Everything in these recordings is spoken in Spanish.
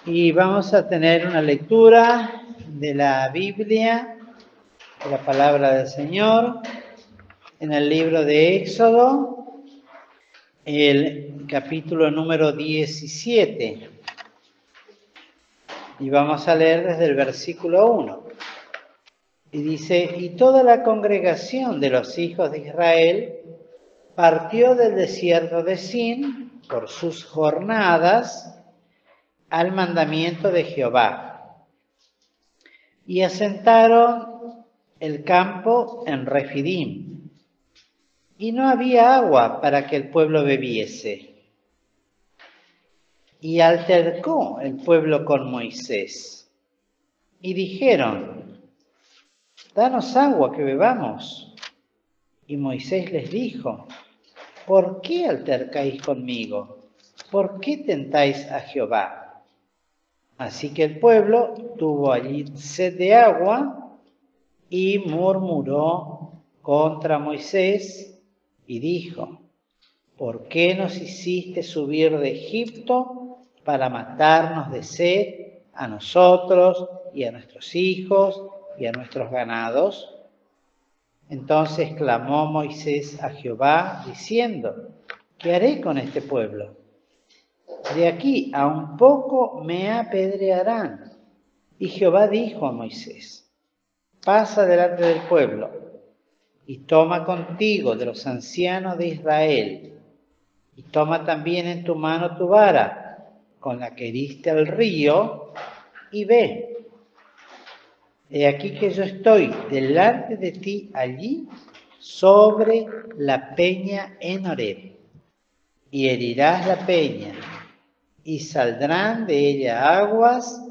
Y vamos a tener una lectura de la Biblia, de la palabra del Señor, en el libro de Éxodo, el capítulo número 17. Y vamos a leer desde el versículo 1. Y dice: y toda la congregación de los hijos de Israel partió del desierto de Sin por sus jornadas al mandamiento de Jehová, y asentaron el campo en Refidim, y no había agua para que el pueblo bebiese. Y altercó el pueblo con Moisés, y dijeron: danos agua que bebamos. Y Moisés les dijo: ¿por qué altercáis conmigo? ¿Por qué tentáis a Jehová? Así que el pueblo tuvo allí sed de agua y murmuró contra Moisés y dijo: ¿por qué nos hiciste subir de Egipto para matarnos de sed a nosotros y a nuestros hijos y a nuestros ganados? Entonces clamó Moisés a Jehová diciendo: ¿qué haré con este pueblo? De aquí a un poco me apedrearán. Y Jehová dijo a Moisés: pasa delante del pueblo y toma contigo de los ancianos de Israel, y toma también en tu mano tu vara, con la que heriste al río, y ve. He aquí que yo estoy delante de ti allí, sobre la peña en Horeb, y herirás la peña, y saldrán de ella aguas,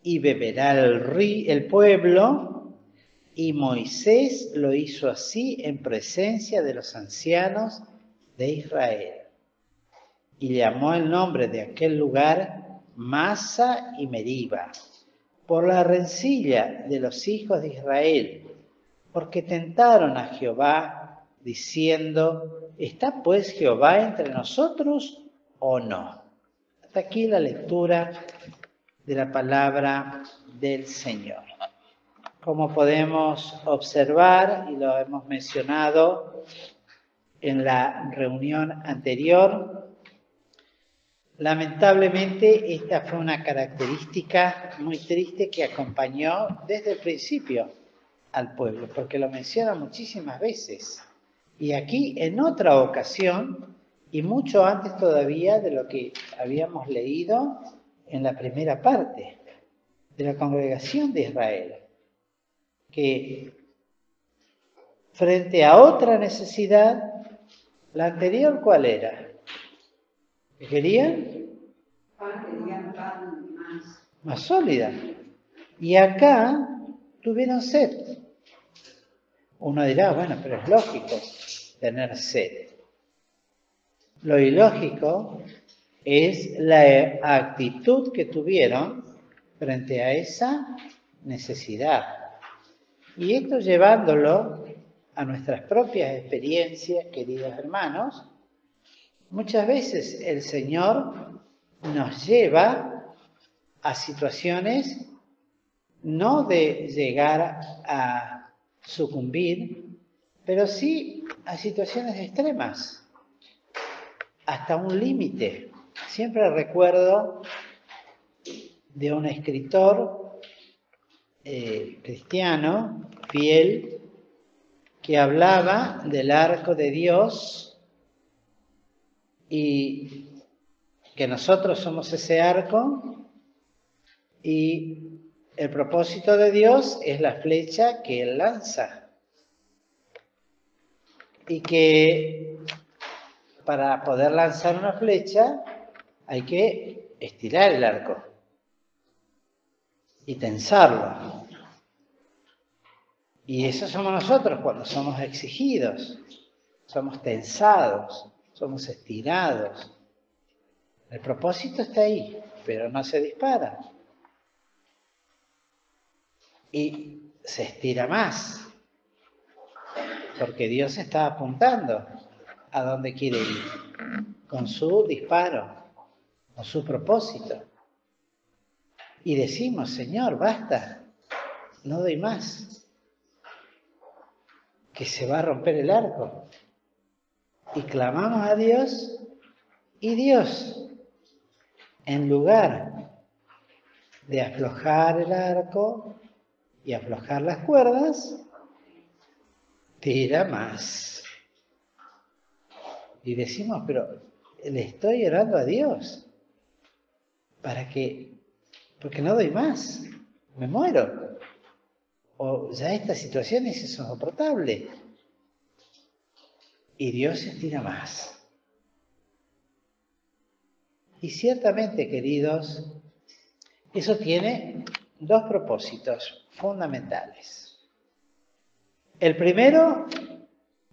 y beberá el pueblo. Y Moisés lo hizo así en presencia de los ancianos de Israel. Y llamó el nombre de aquel lugar Masa y Meriba, por la rencilla de los hijos de Israel, porque tentaron a Jehová, diciendo: ¿está pues Jehová entre nosotros o no? Hasta aquí la lectura de la palabra del Señor. Como podemos observar, y lo hemos mencionado en la reunión anterior, lamentablemente esta fue una característica muy triste que acompañó desde el principio al pueblo, porque lo menciona muchísimas veces. Y aquí en otra ocasión, y mucho antes todavía de lo que habíamos leído en la primera parte de la congregación de Israel, que frente a otra necesidad, la anterior, ¿cuál era? ¿Que querían? Pan más sólida. Y acá tuvieron sed. Uno dirá: bueno, pero es lógico tener sed. Lo ilógico es la actitud que tuvieron frente a esa necesidad. Y esto llevándolo a nuestras propias experiencias, queridos hermanos, muchas veces el Señor nos lleva a situaciones no de llegar a sucumbir, pero sí a situaciones extremas, hasta un límite. Siempre recuerdo de un escritor cristiano, fiel, que hablaba del arco de Dios y que nosotros somos ese arco, y el propósito de Dios es la flecha que Él lanza. Y que para poder lanzar una flecha hay que estirar el arco y tensarlo. Y eso somos nosotros cuando somos exigidos, somos tensados, somos estirados. El propósito está ahí, pero no se dispara. Y se estira más, porque Dios está apuntando a dónde quiere ir, con su disparo, con su propósito. y decimos, Señor, basta, no doy más, que se va a romper el arco. Y clamamos a Dios, y Dios, en lugar de aflojar el arco y aflojar las cuerdas, tira más. Y decimos, pero le estoy orando a Dios porque no doy más, me muero. O ya esta situación es insoportable. Y Dios estira más. Y ciertamente, queridos, eso tiene dos propósitos fundamentales. El primero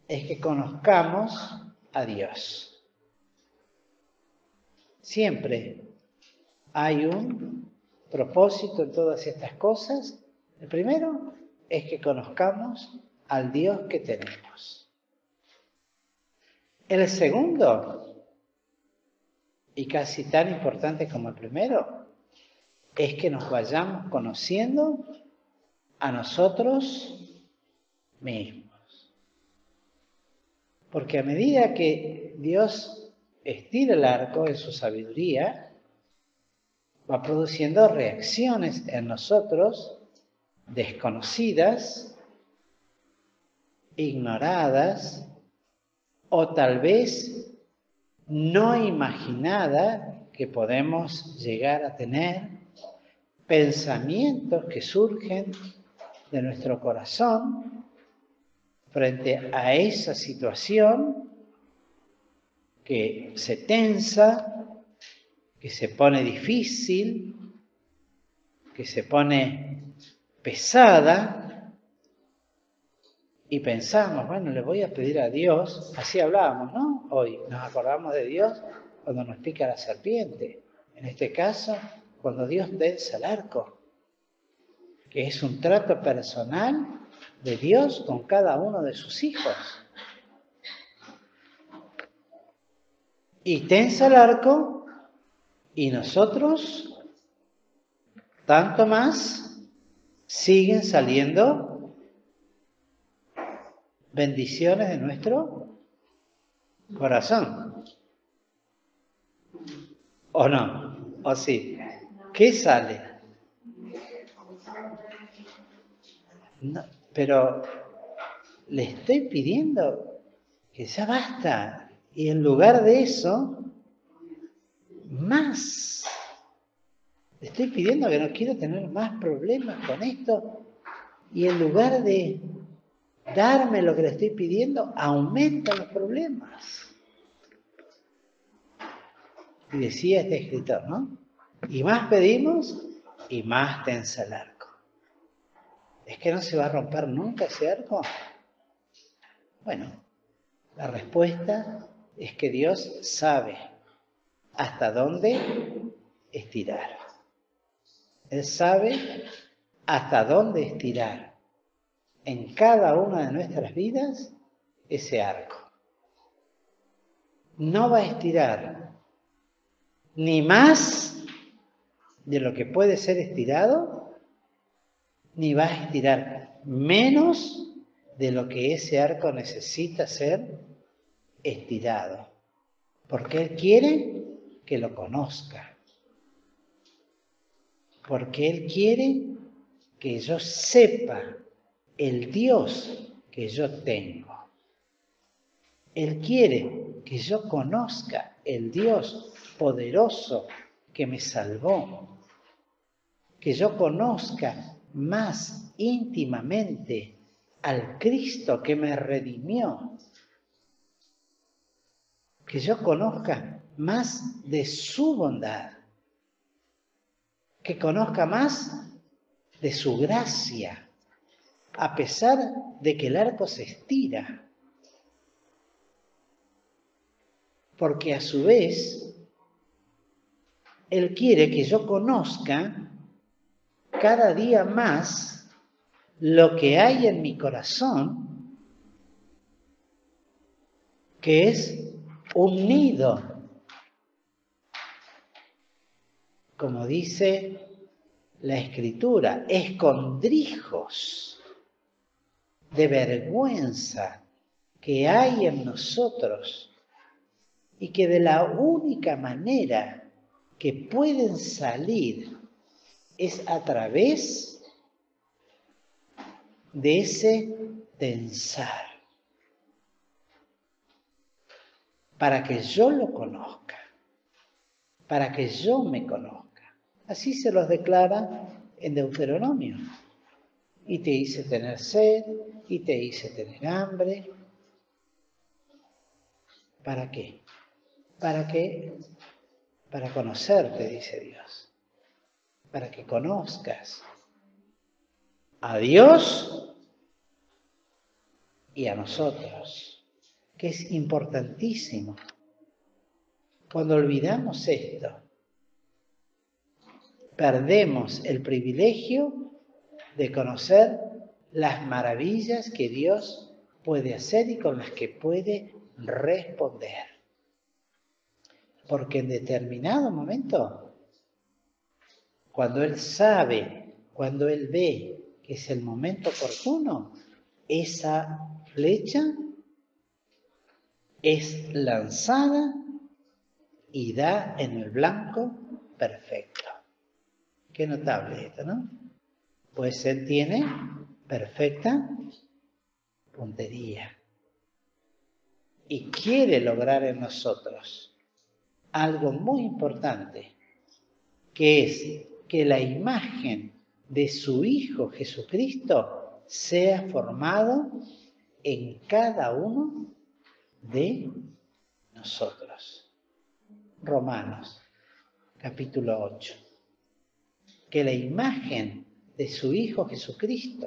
es que conozcamos a Dios. Siempre hay un propósito en todas estas cosas. El primero es que conozcamos al Dios que tenemos. El segundo, y casi tan importante como el primero, es que nos vayamos conociendo a nosotros mismos. Porque a medida que Dios estira el arco en su sabiduría, va produciendo reacciones en nosotros desconocidas, ignoradas o tal vez no imaginada que podemos llegar a tener, pensamientos que surgen de nuestro corazón frente a esa situación que se tensa, que se pone difícil, que se pone pesada, y pensamos, bueno, le voy a pedir a Dios, así hablábamos, ¿no? Hoy nos acordamos de Dios cuando nos pica la serpiente. En este caso, cuando Dios tensa el arco, que es un trato personal de Dios con cada uno de sus hijos. Y tensa el arco, y nosotros, tanto más, siguen saliendo bendiciones de nuestro corazón. ¿O no? ¿O sí? ¿Qué sale? No, pero le estoy pidiendo que ya basta. Y en lugar de eso, más. Le estoy pidiendo que no quiero tener más problemas con esto. Y en lugar de darme lo que le estoy pidiendo, aumenta los problemas. Y decía este escritor, ¿no? Y más pedimos y más tensa el arco. ¿Es que no se va a romper nunca ese arco? Bueno, la respuesta es que Dios sabe hasta dónde estirar. Él sabe hasta dónde estirar en cada una de nuestras vidas ese arco. No va a estirar ni más de lo que puede ser estirado, ni va a estirar menos de lo que ese arco necesita ser estirado. Porque Él quiere que lo conozca. Porque Él quiere que yo sepa el Dios que yo tengo. Él quiere que yo conozca el Dios poderoso que me salvó. Que yo conozca más íntimamente al Cristo que me redimió. Que yo conozca más de su bondad. Que conozca más de su gracia, a pesar de que el arco se estira. Porque a su vez, Él quiere que yo conozca cada día más lo que hay en mi corazón, que es un nido. Como dice la Escritura, escondrijos de vergüenza que hay en nosotros y que de la única manera que pueden salir es a través de ese pensar, para que yo lo conozca, para que yo me conozca. Así se los declara en Deuteronomio. Y te hice tener sed, y te hice tener hambre. ¿Para qué? Para conocerte, dice Dios. Para que conozcas a Dios y a nosotros, que es importantísimo. Cuando olvidamos esto, perdemos el privilegio de conocer las maravillas que Dios puede hacer y con las que puede responder. Porque en determinado momento, cuando Él sabe, cuando Él ve que es el momento oportuno, esa flecha es lanzada y da en el blanco perfecto. Qué notable esto, ¿no? Pues Él tiene perfecta puntería y quiere lograr en nosotros algo muy importante, que es que la imagen de su Hijo Jesucristo sea formado en cada uno de nosotros. Romanos, capítulo 8. Que la imagen de su Hijo Jesucristo,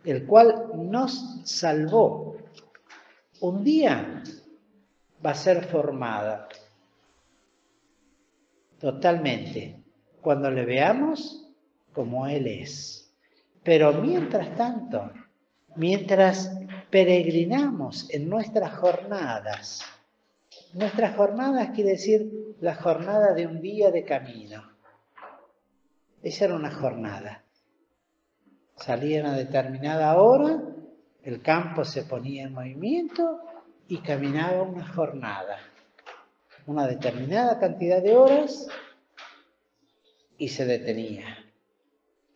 el cual nos salvó, un día va a ser formada totalmente cuando le veamos como Él es. Pero mientras tanto, mientras peregrinamos en nuestras jornadas quiere decir la jornada de un día de camino. Esa era una jornada. Salían a determinada hora, el campo se ponía en movimiento y caminaba una jornada. Una determinada cantidad de horas y se detenía,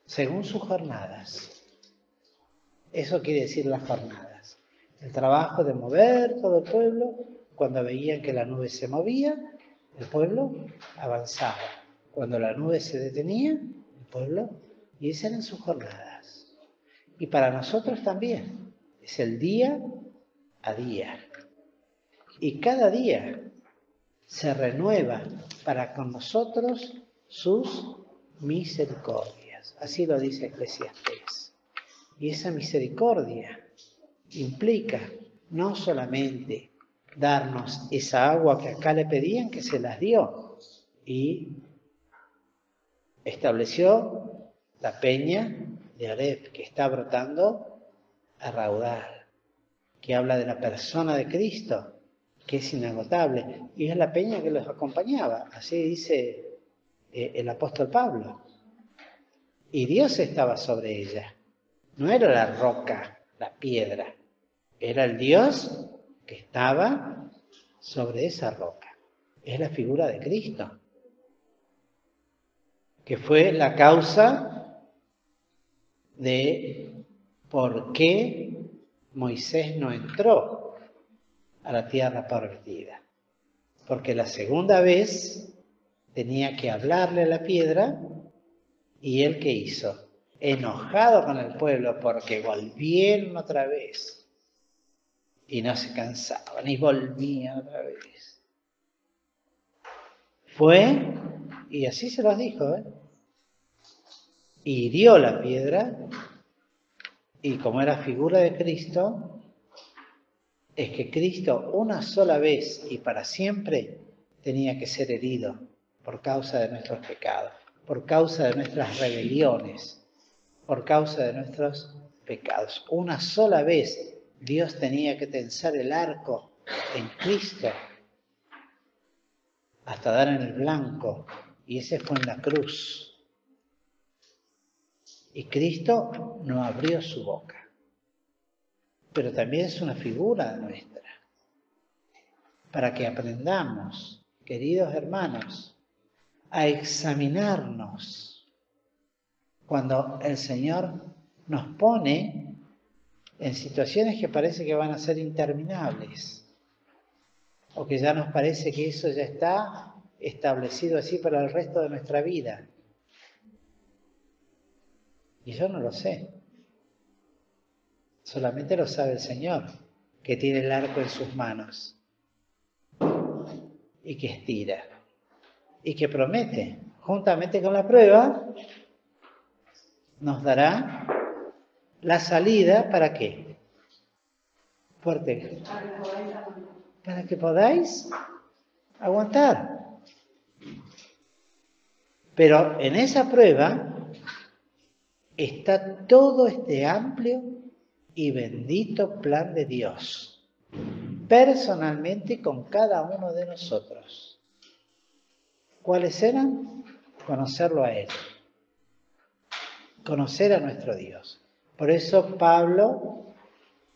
según sus jornadas. Eso quiere decir las jornadas. El trabajo de mover todo el pueblo, cuando veían que la nube se movía, el pueblo avanzaba. Cuando la nube se detenía, el pueblo, y esas eran sus jornadas. Y para nosotros también, es el día a día. Y cada día se renueva para con nosotros sus misericordias. Así lo dice Eclesiastés. Y esa misericordia implica no solamente darnos esa agua que acá le pedían, que se las dio, y estableció la peña de Oreb, que está brotando a raudal, que habla de la persona de Cristo, que es inagotable, y es la peña que los acompañaba, así dice el apóstol Pablo. Y Dios estaba sobre ella, no era la roca, la piedra, era el Dios que estaba sobre esa roca. Es la figura de Cristo, que fue la causa de por qué Moisés no entró a la tierra prometida. Porque la segunda vez tenía que hablarle a la piedra, y él ¿qué hizo? Enojado con el pueblo porque volvieron otra vez y no se cansaban y volvían otra vez. Fue y así se los dijo, y hirió la piedra, y como era figura de Cristo, es que Cristo una sola vez y para siempre tenía que ser herido por causa de nuestros pecados, por causa de nuestras rebeliones, por causa de nuestros pecados. Una sola vez Dios tenía que tensar el arco en Cristo hasta dar en el blanco, y ese fue en la cruz. Y Cristo no abrió su boca. Pero también es una figura nuestra. Para que aprendamos, queridos hermanos, a examinarnos cuando el Señor nos pone en situaciones que parece que van a ser interminables, o que ya nos parece que eso ya está establecido así para el resto de nuestra vida. Y yo no lo sé. Solamente lo sabe el Señor, que tiene el arco en sus manos y que estira y que promete, juntamente con la prueba, nos dará la salida. ¿Para qué? Fuerte. Para que podáis aguantar. Pero en esa prueba está todo este amplio y bendito plan de Dios, personalmente con cada uno de nosotros. ¿Cuáles eran? Conocerlo a Él, conocer a nuestro Dios. Por eso Pablo,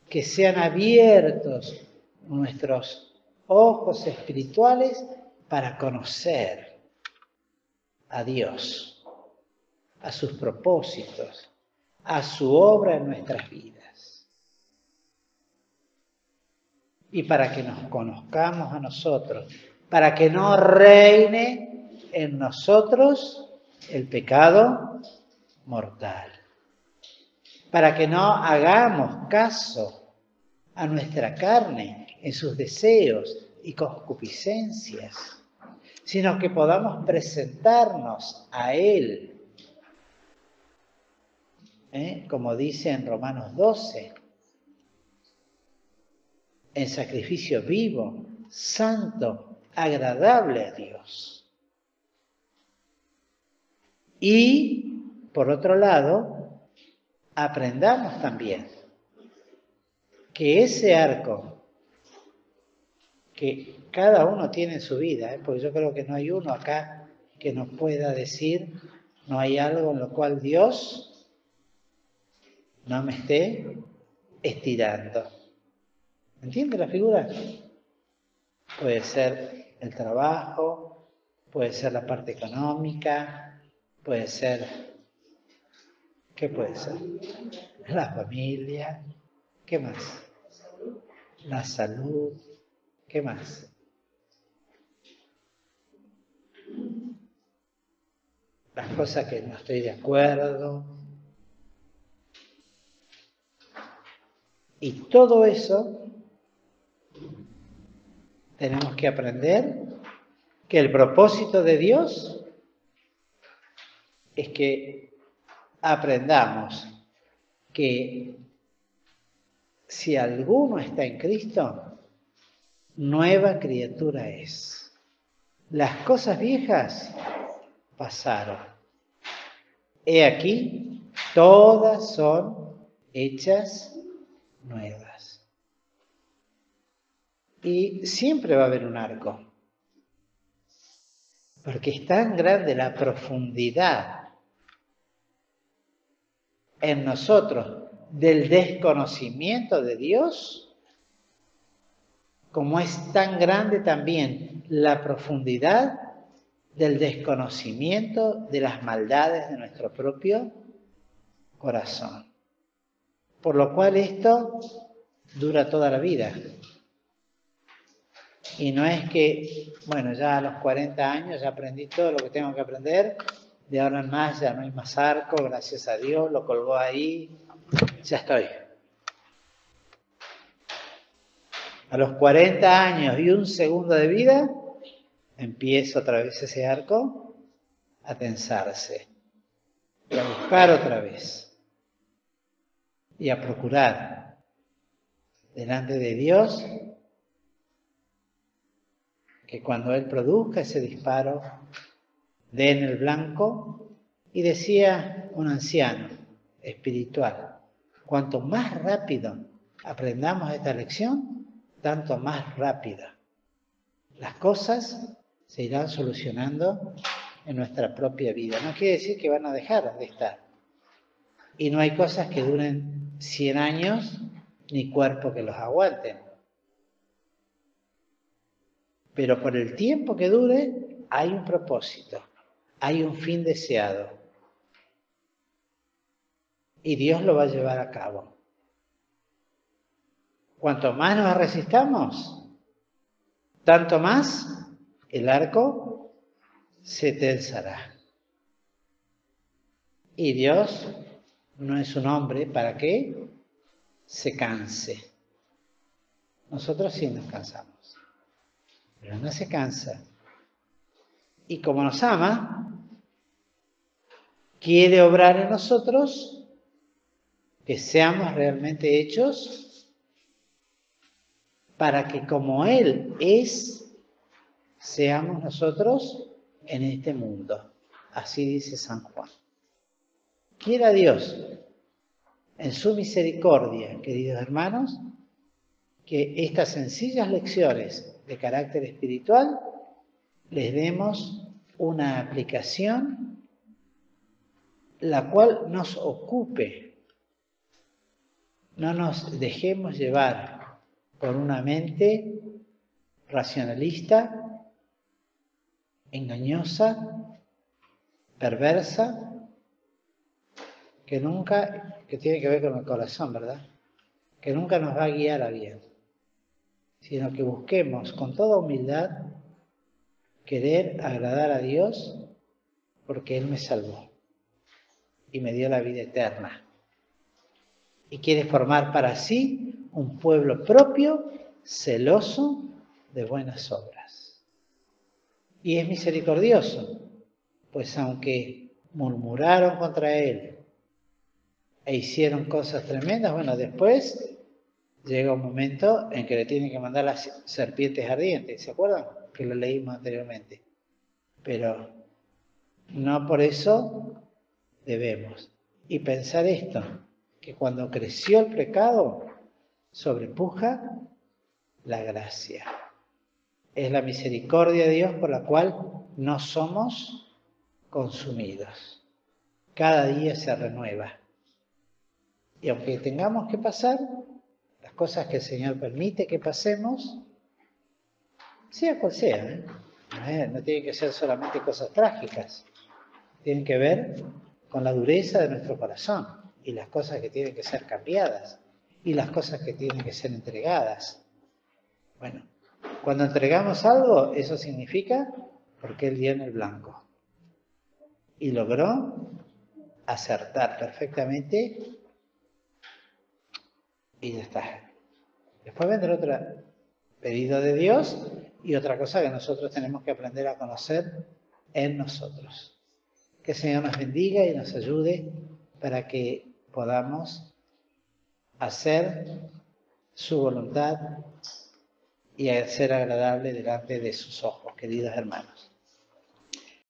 que sean abiertos nuestros ojos espirituales para conocer a Dios, a sus propósitos, a su obra en nuestras vidas. Y para que nos conozcamos a nosotros, para que no reine en nosotros el pecado mortal. Para que no hagamos caso a nuestra carne en sus deseos y concupiscencias, sino que podamos presentarnos a Él, como dice en Romanos 12, en sacrificio vivo, santo, agradable a Dios. Y, por otro lado, aprendamos también que ese arco que cada uno tiene en su vida, porque yo creo que no hay uno acá que nos pueda decir, no hay algo en lo cual Dios no me esté estirando. ¿Entiende la figura? Puede ser el trabajo, puede ser la parte económica, puede ser, ¿qué puede ser? La familia, ¿qué más? La salud, ¿qué más? Las cosas que no estoy de acuerdo. Y todo eso tenemos que aprender que el propósito de Dios es que aprendamos que si alguno está en Cristo, nueva criatura es. Las cosas viejas pasaron. He aquí, todas son hechas nuevas. Y siempre va a haber un arco, porque es tan grande la profundidad en nosotros del desconocimiento de Dios, como es tan grande también la profundidad del desconocimiento de las maldades de nuestro propio corazón. Por lo cual esto dura toda la vida. Y no es que, bueno, ya a los 40 años ya aprendí todo lo que tengo que aprender, de ahora en más ya no hay más arco, gracias a Dios, lo colgó ahí, ya estoy. A los 40 años y un segundo de vida, empieza otra vez ese arco a tensarse, y a buscar otra vez, y a procurar delante de Dios que cuando Él produzca ese disparo, dé en el blanco. Y decía un anciano espiritual, cuanto más rápido aprendamos esta lección, tanto más rápido las cosas se irán solucionando en nuestra propia vida. No quiere decir que van a dejar de estar, Y no hay cosas que duren 100 años, ni cuerpo que los aguanten. Pero por el tiempo que dure, hay un propósito, hay un fin deseado. Y Dios lo va a llevar a cabo. Cuanto más nos resistamos, tanto más el arco se tensará. Y Dios no es un hombre para que se canse. Nosotros sí nos cansamos, pero no se cansa. Y como nos ama, quiere obrar en nosotros que seamos realmente hechos para que como Él es, seamos nosotros en este mundo. Así dice San Juan. Quiera Dios, en su misericordia, queridos hermanos, que estas sencillas lecciones de carácter espiritual les demos una aplicación la cual nos ocupe. No nos dejemos llevar por una mente racionalista, engañosa, perversa, que tiene que ver con el corazón, ¿verdad? Que nunca nos va a guiar a bien, sino que busquemos con toda humildad querer agradar a Dios porque Él me salvó y me dio la vida eterna. Y quiere formar para sí un pueblo propio, celoso de buenas obras. Y es misericordioso, pues aunque murmuraron contra Él e hicieron cosas tremendas, bueno, después llega un momento en que le tienen que mandar las serpientes ardientes, ¿se acuerdan? Que lo leímos anteriormente. Pero no por eso debemos. Y pensar esto, que cuando creció el pecado, sobrepuja la gracia. Es la misericordia de Dios por la cual no somos consumidos. Cada día se renueva. Y aunque tengamos que pasar las cosas que el Señor permite que pasemos, sea cual sea, no tienen que ser solamente cosas trágicas, tienen que ver con la dureza de nuestro corazón y las cosas que tienen que ser cambiadas y las cosas que tienen que ser entregadas. Bueno, cuando entregamos algo, eso significa porque Él dio en el blanco y logró acertar perfectamente y ya está. Después vendrá otro pedido de Dios y otra cosa que nosotros tenemos que aprender a conocer en nosotros. Que el Señor nos bendiga y nos ayude para que podamos hacer su voluntad y ser agradable delante de sus ojos, queridos hermanos.